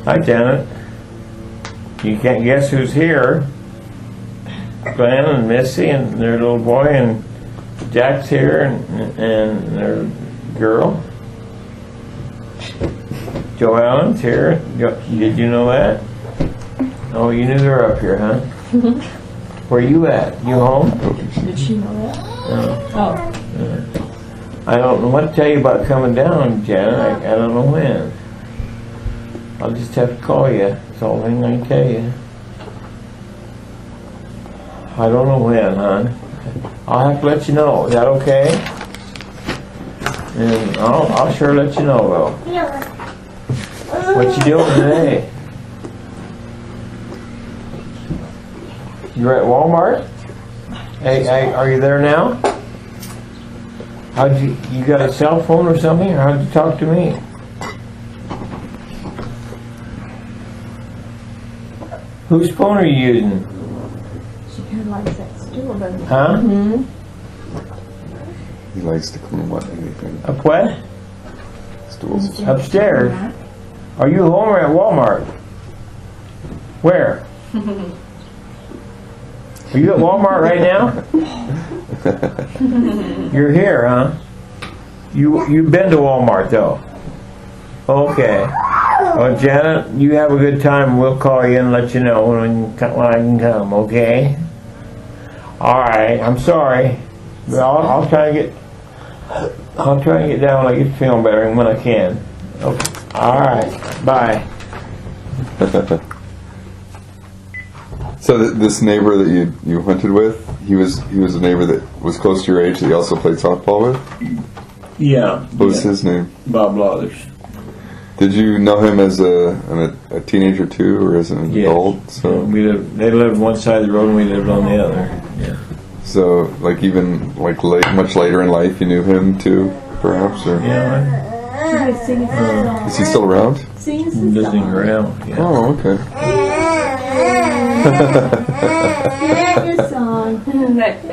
Hi, Janet. You can't guess who's here. Glenn and Missy and their little boy, and Jack's here, and their girl. Joe Allen's here. Did you know that? Oh, you knew they were up here, huh? Where you at? You home? Did she know that? Oh. I don't know what to tell you about coming down, Janet. I don't know when. I'll just have to call you. That's all I can tell you. I don't know when, hon. I'll have to let you know. Is that okay? And I'll sure let you know, though. What you doing today? You're at Walmart? Hey, are you there now? How'd you got a cell phone or something, or how'd you talk to me? Whose phone are you using? She kind of likes that stool, doesn't she? Huh? Mm-hmm. He likes to clean anything. Up what? Stools. Upstairs. Are you home or at Walmart? Where? Are you at Walmart right now? You're here, huh? You've been to Walmart though. Okay. Well, Janet, you have a good time. We'll call you and let you know when I can come. Okay. All right. I'm sorry. But I'll try to get down when I get feeling better and when I can. Okay. All right. Bye. So this neighbor that you hunted with, he was a neighbor that was close to your age that you also played softball with? Yeah. What was his name? Bob Lathers. Did you know him as a teenager too, or as an adult? So they lived one side of the road and we lived on the other. Yeah. So much later in life, you knew him too, perhaps, or Yeah. is he still around? I'm visiting around. Yeah. Oh, okay.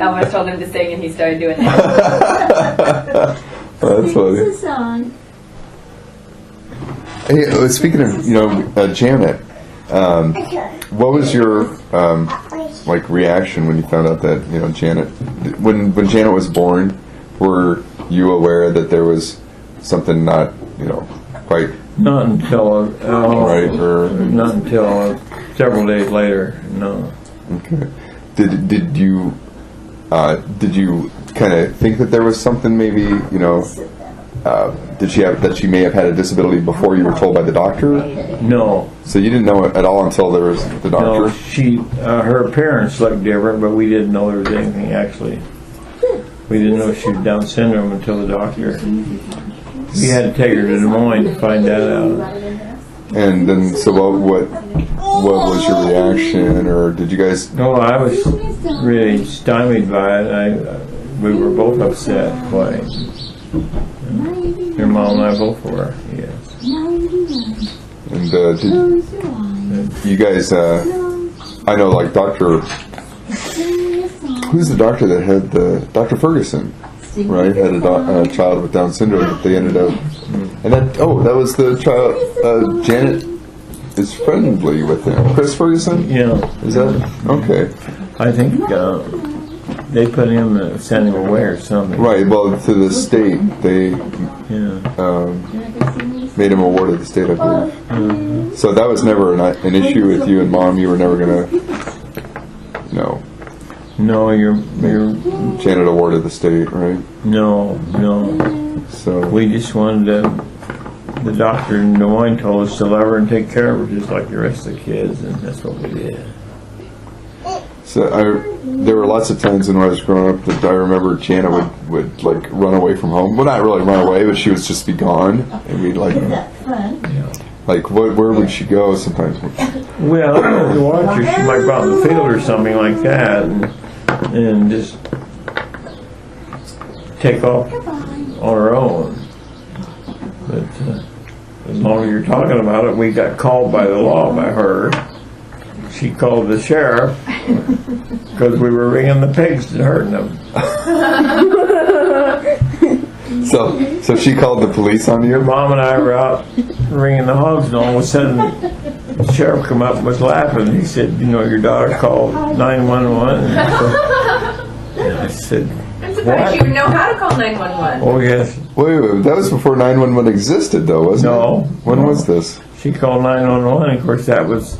I almost told him to sing and he started doing that. That's funny. Hey, speaking of Janet, what was your reaction when you found out that Janet, when Janet was born, were you aware that there was something not quite Not until right, or not until several days later. No. Okay. Did you kind of think that there was something maybe that she may have had a disability before you were told by the doctor? No. So you didn't know it at all until there was the doctor? No, her appearance looked different, but we didn't know there was anything actually. We didn't know she had Down syndrome until the doctor. We had to take her to Des Moines to find that out. And then, so what was your reaction, or did you guys? No, I was really stymied by it. We were both upset, quite. Your mom and I both were, yes. And did you guys? I know, like Dr. Who's the doctor that had Dr. Ferguson, right? Had a child with Down syndrome that they ended up, and that was the child. Janet is friendly with him. Chris Ferguson? Yeah. Is that okay? I think they put him, sent him away or something. Right. Well, to the state, they made him a ward of the state, I believe. Mm-hmm. So that was never an issue with you and Mom. You were never gonna, No, you're Janet a ward of the state, right? No. So We just wanted to. The doctor in Des Moines told us to love her and take care of her just like the rest of the kids, and that's what we did. So there were lots of times when I was growing up that I remember Janet would like run away from home. Well, not really run away, but she would just be gone, and we'd like where would she go sometimes? Well, if you watch her, she might go out in the field or something like that, and just take off on her own. But as long as you're talking about it, we got called by the law by her. She called the sheriff because we were ringing the pigs and hurting them. So she called the police on you? Mom and I were out ringing the hogs, and all of a sudden, the sheriff come up and was laughing. He said, "You know, your daughter called 911." And I said, I'm surprised you would know how to call 911. "Oh yes." Wait, that was before 911 existed, though, wasn't No. it? When was this? She called 911. Of course, that was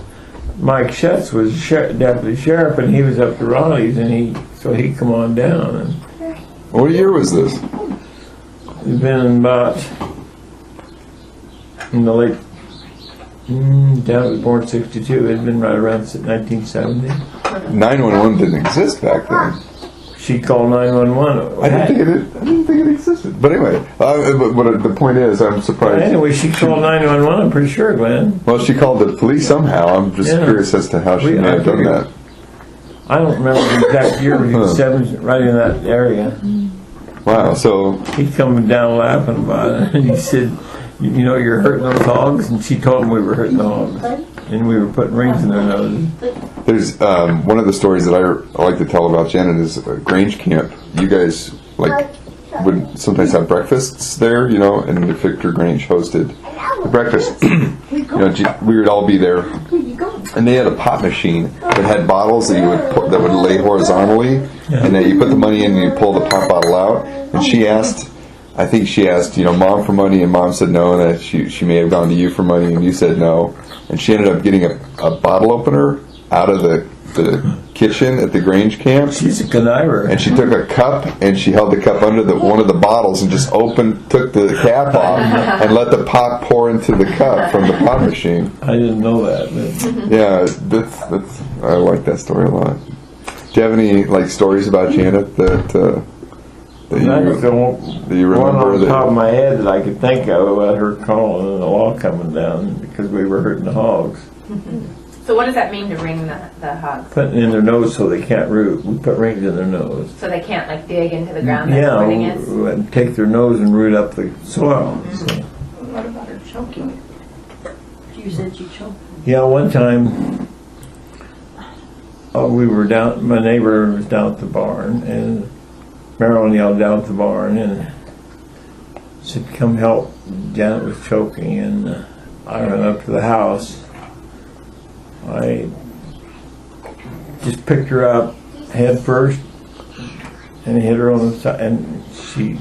Mike Schetz was deputy sheriff, and he was up to Raleigh's, and he come on down. And What year was this? it's been about in the late. Dad was born 62. It had been right around 1970. 911 didn't exist back then. She called 911. I didn't think it existed. But anyway, but the point is, I'm surprised. Anyway, she called 911. I'm pretty sure, Glenn. Well, she called the police somehow. I'm just Yeah. curious as to how she may I have done figured- that. I don't remember the exact year, but he was right in that area. Wow. So He come down laughing about it, and he said, "You know, you're hurting those hogs." And she told him we were hurting the hogs, and we were putting rings in their noses. there's one of the stories that I like to tell about Janet is Grange Camp. You guys would sometimes have breakfasts there, and Victor Grange hosted the breakfast. We would all be there, and they had a pop machine that had bottles that that would lay horizontally, and then you put the money in and you pull the pop bottle out. And I think she asked, Mom for money, and Mom said no, and that she may have gone to you for money, and you said no. And she ended up getting a bottle opener out of the kitchen at the Grange Camp. She's a conniver. And she took a cup and she held the cup under one of the bottles and just took the cap off and let the pop pour into the cup from the pop machine. I didn't know that. But Yeah, that's I like that story a lot. Do you have any stories about Janet that that's the one you remember? on the top of my head that I could think of about her calling and the law coming down because we were hurting the hogs. So what does that mean to ring the hogs? Putting in their nose so they can't root. We put rings in their nose. So they can't dig into the ground as the rooting is? And take their nose and root up the soil. So. What about her choking? You said you choked. Yeah, one time we were down, my neighbor was down at the barn, and Marilyn yelled down at the barn and said, "Come help." Janet was choking, and I ran up to the house. I just picked her up head first and hit her on the side, and she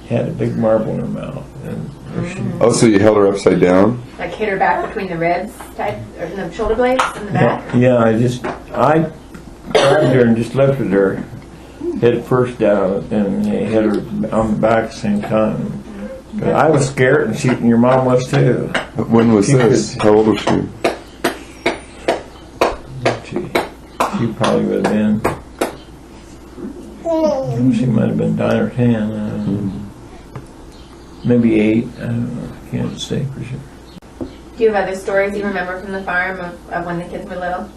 had a big marble in her mouth. And Oh, so you held her upside down? Like hit her back between the ribs type, or the shoulder blades in the back? Yeah, I grabbed her and just lifted her head first down and hit her on the back at the same time. But I was scared, and your mom was too. When was this? How old was she? She probably would have been. She might have been 9 or 10. I don't know. Maybe 8. I don't know. I can't say for sure. Do you have other stories you remember from the farm of when the kids were little?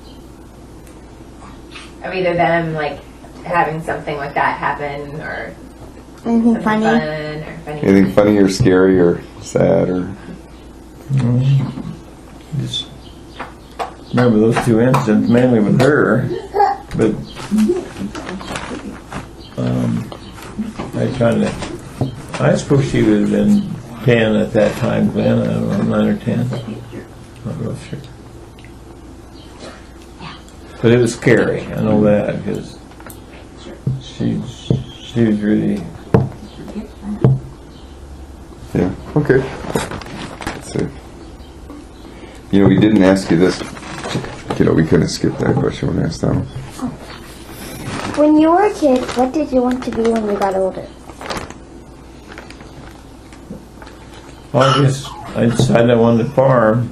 Of either them having something like that happen, or Anything something funny? fun or funny? Anything funny or scary or sad or? Just remember those 2 incidents, mainly with her, but I suppose she would have been 10 at that time, Glenn. I don't know, 9 or 10. Not real sure. But it was scary. I know that because she was really. Yeah. Okay. Let's see. We didn't ask you this. We couldn't skip that question when I asked that one. When you were a kid, what did you want to be when you got older? Well, I guess I decided I wanted to farm,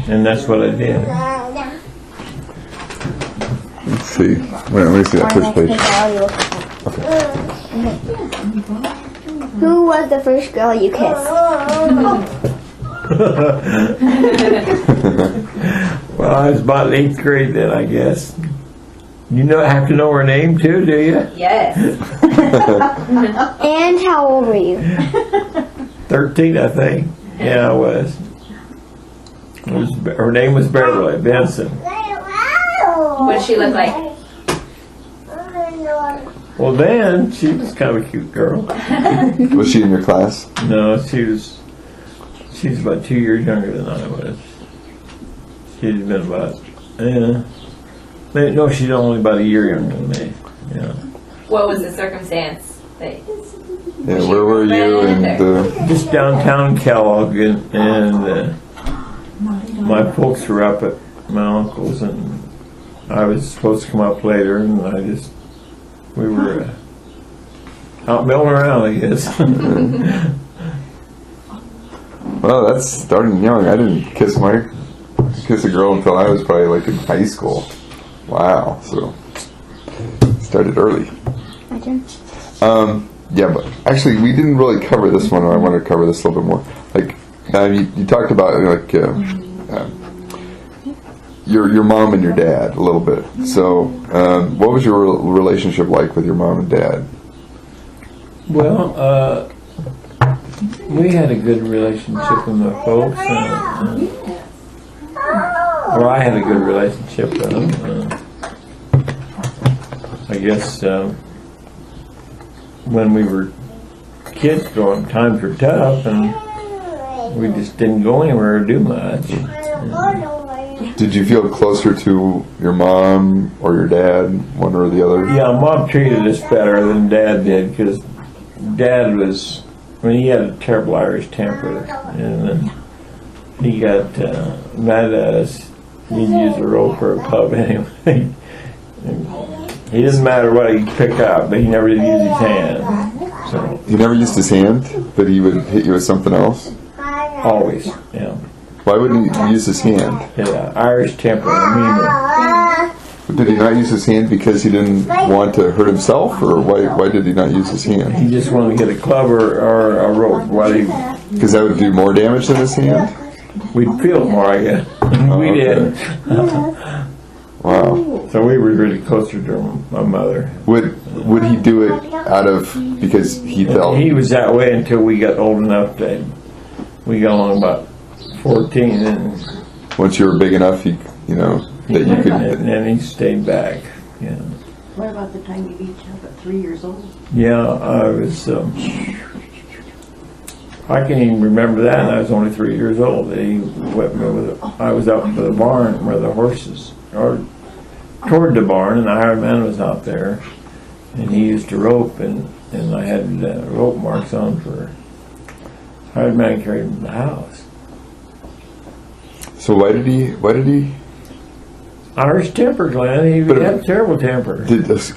and that's what I did. Let's see. Wait, let me see that first page. Who was the first girl you kissed? Well, I was about in 8th grade then, I guess. You have to know her name too, do you? Yes. And how old were you? 13, I think. Yeah, I was. Her name was Beverly Benson. What did she look like? Well, then she was kind of a cute girl. Was she in your class? No, she's about 2 years younger than I was. She'd been about, no, she's only about a year younger than me. Yeah. What was the circumstance? Yeah, where were you? And Just downtown Kellogg, and my folks were up at my uncle's, and I was supposed to come up later, and we were out milling around, I guess. well, that's starting young. I didn't kiss a girl until I was probably like in high school. Wow, so started early. Yeah, but actually, we didn't really cover this one. I want to cover this a little bit more. Like, you talked about like your mom and your dad a little bit. So, what was your relationship like with your mom and dad? Well, we had a good relationship with my folks. Or I had a good relationship with them. I guess when we were kids growing, times were tough, and we just didn't go anywhere or do much. Did you feel closer to your mom or your dad, one or the other? Yeah, Mom treated us better than Dad did, because Dad he had a terrible Irish temper, and then he got mad at us. He'd use a rope or a club anyway. He didn't matter what he picked up, but he never did use his hand. So He never used his hand, but he would hit you with something else? always, yeah. Why wouldn't he use his hand? Yeah, Irish temper, Did he not use his hand because he didn't want to hurt himself, or why did he not use his hand? he just wanted to get a club or a rope. Because that would do more damage than his hand? We'd feel it more, I guess. We okay. did. Wow. So we were really closer to my mother. Would he do it because he felt... He was that way until we got old enough that we got along about 14, and Once you were big enough, that you could... and then he stayed back. Yeah. What about the time you beat up at 3 years old? Yeah, I was. I can't even remember that. And I was only 3 years old. He whipped me with. I was out to the barn where the horses, or toward the barn, and the hired man was out there, and he used a rope, and I had rope marks on for. Hired man carried him to the house. So why did he... Irish temper, Glenn. He had a terrible temper.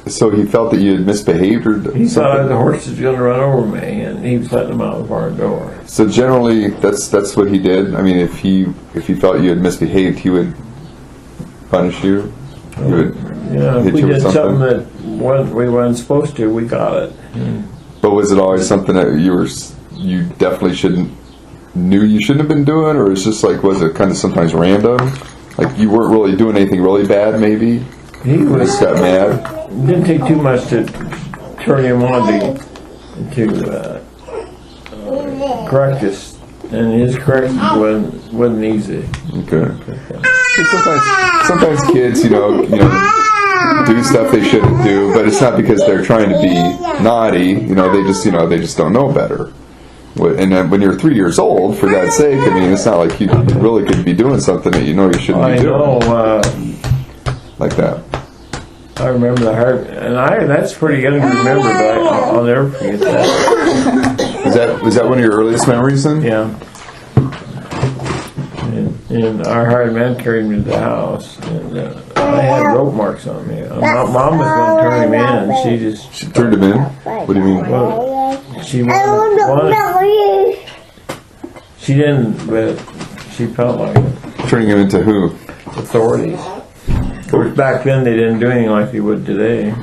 So he felt that you had misbehaved, or He thought something? the horse was going to run over me, and he was letting them out the barn door. So generally, that's what he did. I mean, if he felt you had misbehaved, he would punish you. He would Yeah, if hit we you with did something something. that we weren't supposed to, we got it. But was it always something that you definitely knew you shouldn't have been doing, or it's just like, was it kind of sometimes random? Like you weren't really doing anything really bad, maybe? He Just got mad. didn't take too much to turn him on to correct us, and his correction wasn't easy. Okay. Sometimes kids, do stuff they shouldn't do, but it's not because they're trying to be naughty. They just don't know better. And then when you're 3 years old, for God's sake, I mean, it's not like you really could be doing something that you shouldn't be doing. I know. Like that. I remember the heart, and that's pretty good to remember, but I'll never forget that. Was that one of your earliest memories then? Yeah. And our hired man carried me to the house, and I had rope marks on me. Mom was going to turn him in, and She turned him in? What do you mean? she wanted. She didn't, but she felt like it. Turning him into who? Authorities. Of course, back then they didn't do anything like they would today.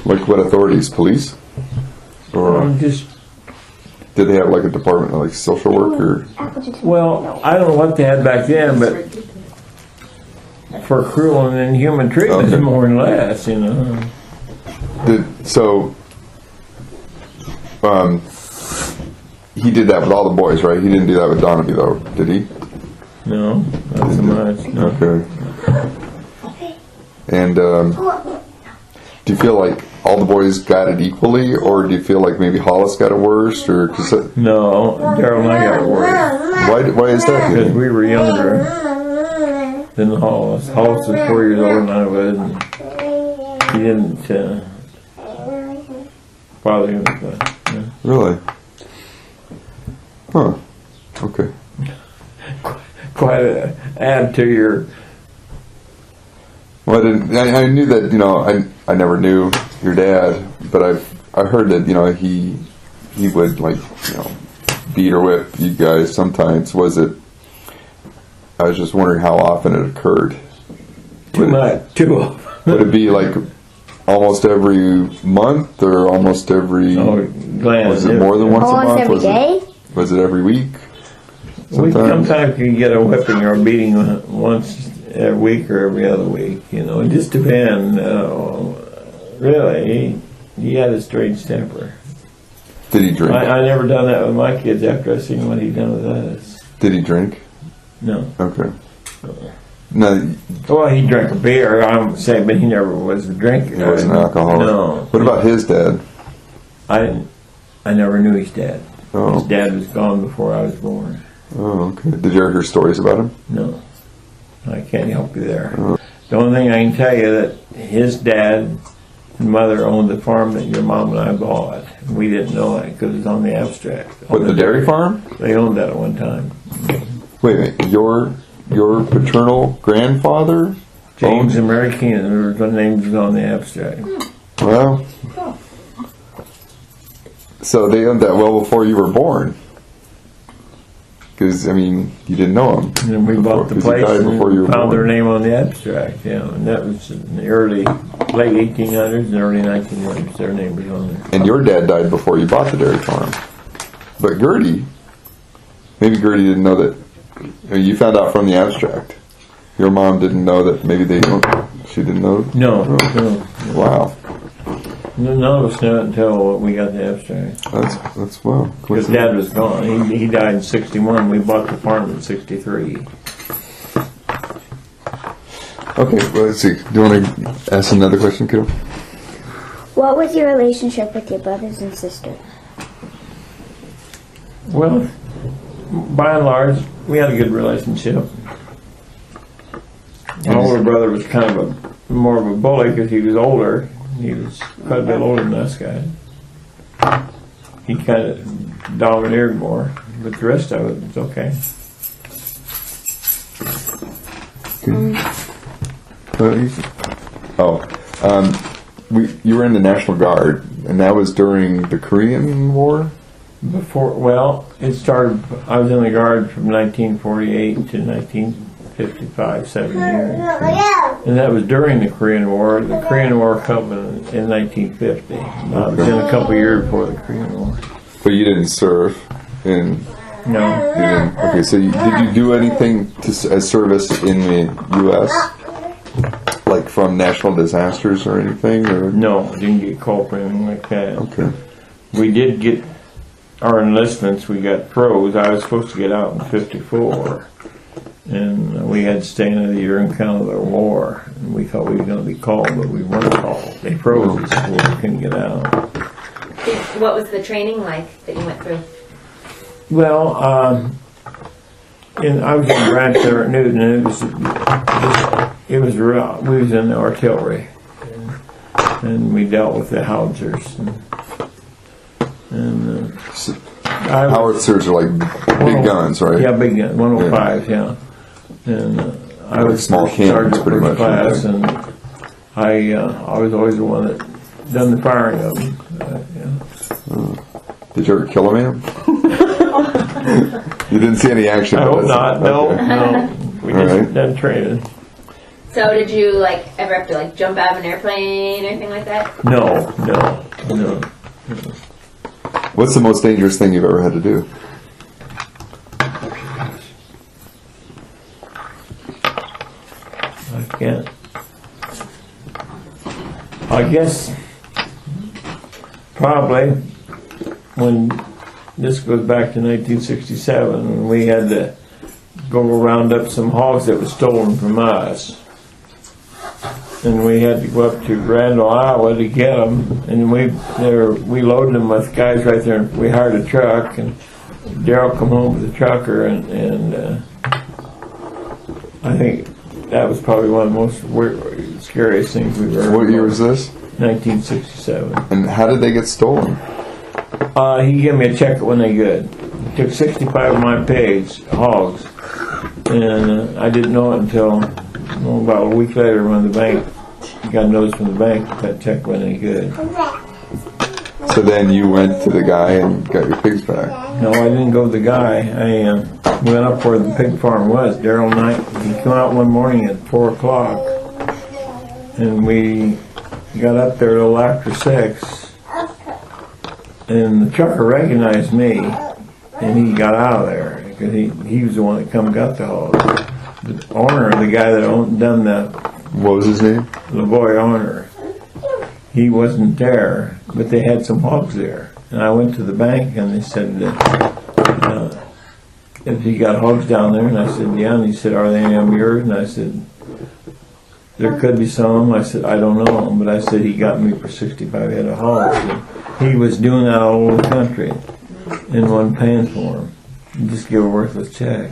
Like what authorities? Police? Or Just did they have like a department of like social work or? well, I don't know what they had back then, but for cruel and inhuman treatment, Okay. more or less, He did that with all the boys, right? He didn't do that with Donaby though, did he? No, not so much. No. Okay. And do you feel like all the boys got it equally, or do you feel like maybe Hollis got it worse, or cause No, Daryl and I got worried why is that? because we were younger than Hollis. Hollis was 4 years older than I was, and he didn't bother him with that. Yeah. Really? Huh. Okay. Quite a add to your. Well, I knew that, you know, I never knew your dad, but I heard that, you know, he would, like, you know, beat or whip you guys sometimes. I was just wondering how often it occurred. Too much. Too often. Would it be like almost every month or almost every? Oh, Glenn. Was it more than once a Almost month? every Was day? Was it every week? We sometimes can get a whipping or a beating once a week or every other week. You know, it just depends. Really, he had a strange temper. Did he drink? I never done that with my kids after I seen what he done with us. Did he drink? No. Okay. No, Well, he drank a beer, I'm saying, but he never was a drinker. he wasn't an alcoholic. No. What about his dad? I never knew his dad. Oh. His dad was gone before I was born. Oh, okay. Did you ever hear stories about him? No. I can't help you there. The only thing I can tell you that his dad and mother owned the farm that your mom and I bought. We didn't know that because it was on the abstract. What, the dairy farm? They owned that at one time. Wait a minute. Your paternal grandfather? James owned- and Mary Keenan, their names was on the abstract. Well, so they owned that well before you were born. Because, I mean, you didn't know them. And then we bought the 'cause he place died before you and were found born. their name on the abstract, yeah. And that was in the late 1800s and early 1900s. Their name was on there. And your dad died before you bought the dairy farm. But Gertie, maybe Gertie didn't know that. You found out from the abstract. Your mom didn't know that maybe they don't. She didn't know? No, Oh, no. wow. None of us knew it until we got the abstract. That's wow. Because Dad was gone. He died in 61. We bought the farm in 63. Okay, well, let's see. Do you want to ask another question, kiddo? What was your relationship with your brothers and sisters? Well, by and large, we had a good relationship. My older brother was kind of more of a bully because he was older. He was quite a bit older than us guys. He kind of domineered more, but the rest of it was okay. You were in the National Guard, and that was during the Korean War? It started, I was in the Guard from 1948 to 1955, 7 years. And that was during the Korean War. The Korean War came in 1950. I was in a couple years before the Korean War. But you didn't serve in... No. You didn't, okay, so did you do anything as service in the U.S.? Like from national disasters or anything? Or? No, I didn't get called for anything like that. Okay. We did get our enlistments, we got froze. I was supposed to get out in 54. And we had to stay another year in kind of the war. And we thought we were going to be called, but we weren't called. They froze us before we couldn't get out. What was the training like that you went through? Well, I was in branch there at Newton, and it was real. We was in the artillery, and we dealt with the howitzers. Howitzers are like big guns, right? Yeah, big gun, 105s, yeah. And I was small first cannons, sergeant pretty first much, class, aren't and I was always the one that done the firing of them. Yeah. Did you ever kill a man? You didn't see any action. I hope but not. No, okay. no. We All just right. done training. So did you ever have to jump out of an airplane or anything like that? No. What's the most dangerous thing you've ever had to do? I can't. I guess probably when this goes back to 1967, when we had to go round up some hogs that were stolen from us. and we had to go up to Randall, Iowa to get them. And we loaded them with guys right there. And we hired a truck, and Daryl come home with a trucker, and I think that was probably one of the most scariest things we've ever. What year was this? 1967. And how did they get stolen? He gave me a check when they good. He took 65 of my pigs, hogs, and I didn't know it until about a week later when the bank got notice from the bank that check went any good. So then you went to the guy and got your pigs back. No, I didn't go to the guy. I went up where the pig farm was. Daryl Knight, he came out one morning at 4 o'clock, and we got up there a little after 6, and the trucker recognized me, and he got out of there because he was the one that come and got the hogs. The owner, the guy that done the What was his name? Lavoy owner, he wasn't there, but they had some hogs there. And I went to the bank and they said that, if you got hogs down there, and I said, yeah, and he said, are they any of yours? And I said, there could be some. I said, I don't know, but I said he got me for 65 head of hogs. And he was doing that all over the country and wasn't paying for them. You just give a worthless check.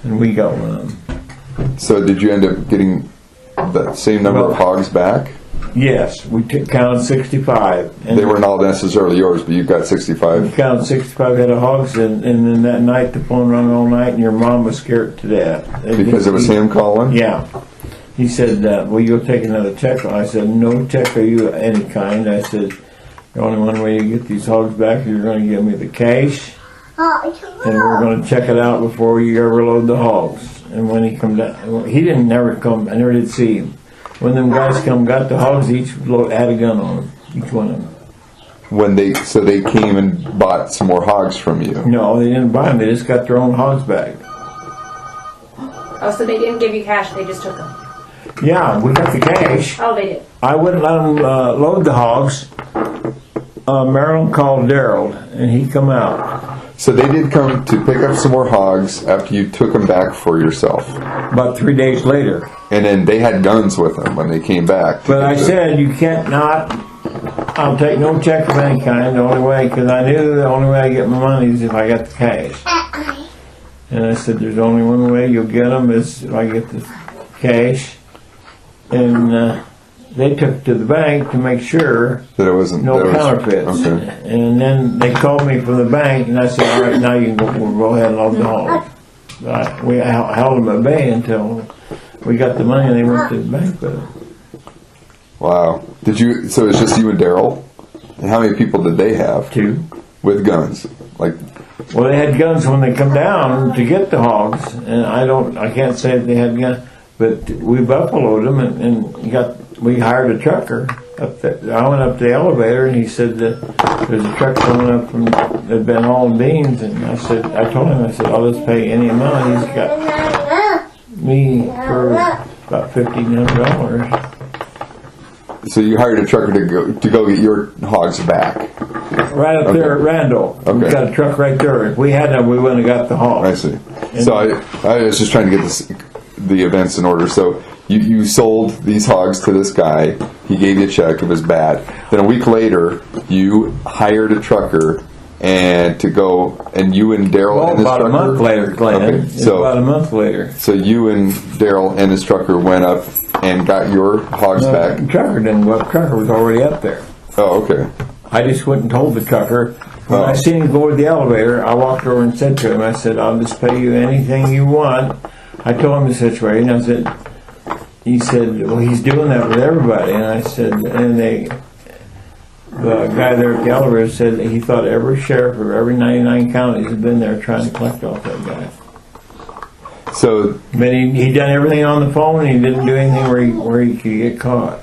And we got one of them. So did you end up getting that same number of hogs back? Yes, we counted 65. And They weren't all necessarily yours, but you got we 65. counted 65 head of hogs, and then that night the phone rang all night, and your mom was scared to death. Because it was him calling? Yeah. He said, will you take another check? I said, no check of you any kind. I said, the only one way you get these hogs back is you're going to give me the cash, and we're going to check it out before you ever load the hogs. And when he come down, he didn't never come, I never did see him. When them guys come, got the hogs, each had a gun on them, each one of them. So they came and bought some more hogs from you. No, they didn't buy them, they just got their own hogs back. Oh, so they didn't give you cash, they just took them. Yeah, we got the cash. Oh, they did. I wouldn't let them load the hogs. Marilyn called Daryl, and he come out. So they did come to pick up some more hogs after you took them back for yourself. About 3 days later. And then they had guns with them when they came back. But I said, you can't not, I'll take no check of any kind, the only way, because I knew the only way I get my money is if I got the cash. And I said, there's only one way you'll get them is if I get the cash. And they took it to the bank to make sure that it wasn't no counterfeits. Okay. And then they called me from the bank, and I said, all right, now you can we'll go ahead and load the hogs. We held them at bay until we got the money, and they went to the bank with it. Wow. So it's just you and Daryl? And how many people did they have? 2. With guns? Well, they had guns when they come down to get the hogs, and I can't say if they had guns, but we buffaloed them, and we hired a trucker up there. I went up to the elevator, and he said that there's a truck coming up from that'd been hauling beans, and I told him, I'll just pay any amount. He's got me for about $1,500. So you hired a trucker to go get your hogs back? Right up there at Randall. Okay. We got a truck right there. If we had them, we wouldn't have got the hogs. I see. So I was just trying to get the events in order. So you sold these hogs to this guy. He gave you a check. It was bad. Then a week later, you hired a trucker to go, and you and Daryl and his about trucker. A month later, Glenn. Okay, About a month later. So you and Daryl and his trucker went up and got your hogs back. The trucker didn't go up. The trucker was already up there. Oh, okay. I just went and told the trucker. When I seen him go to the elevator, I walked over and said to him, I said, I'll just pay you anything you want. I told him the situation. He said, well, he's doing that with everybody. And I said, the guy there at the elevator said that he thought every sheriff of every 99 counties had been there trying to collect off that guy. So, But he done everything on the phone, and he didn't do anything where he could get caught.